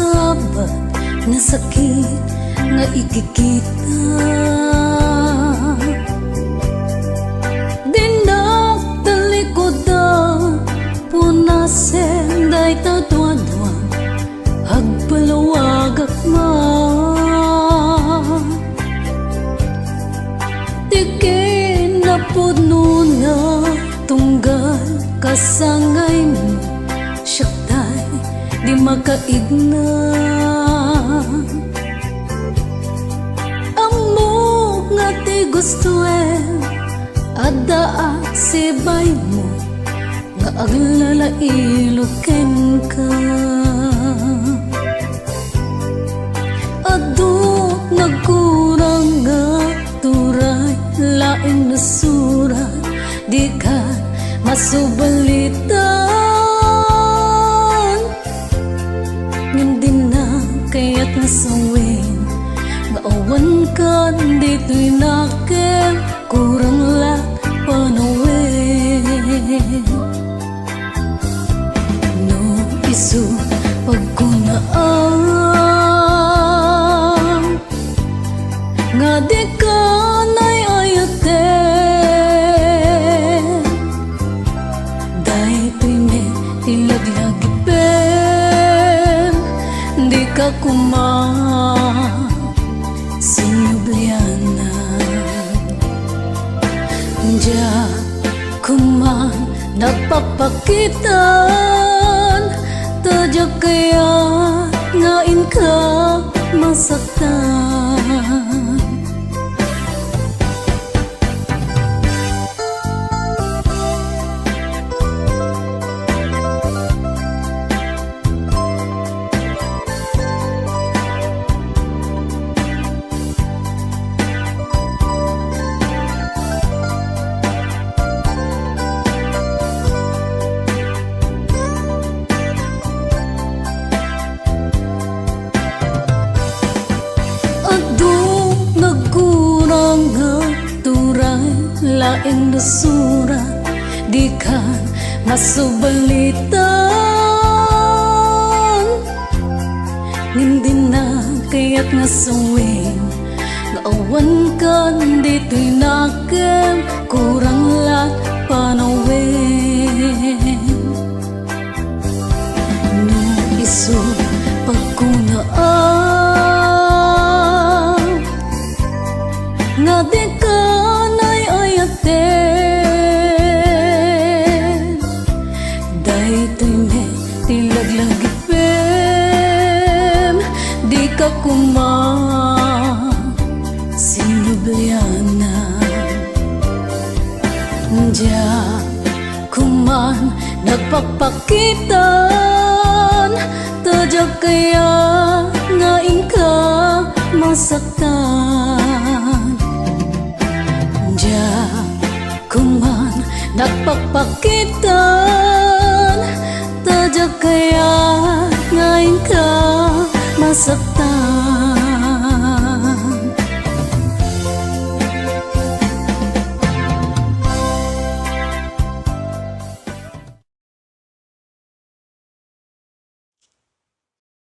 sabat na sakit nga ikikita. Dinak talikodan punasen day tatuadwan agpalawagak man. Tikin na puno na tunggal kasangay mo, syaktay di makaigna. Amo nga ti gustuin ada sibay mo nga aglalailuken ka. Ado nagkurang nga turay laing nasura di ka masubalitan. Hindi na kaya't nasawin nga awan ka dito'y nakin kurang la panawin. No isu pagkunaan nga di ka na'y ayaten. Dahito'y may tilaglagipen di ka kumang sinublianan. Diya kumang nagpapakitan, tadya kaya ngain ka masaktan. Laing nasura di ka masubalitan. Hindi na kaya't nasawin nga awan ka dito'y nakin kurang lat panawin. No iso pagkunaan nga di ka dahito'y may tilaglagipen di ka kumang sinublianan. Diya kuman nagpapakitan, tadya kaya ngain ka masaktan. Diya kuman nagpapakitan, tadya kaya ngain ka masaktan.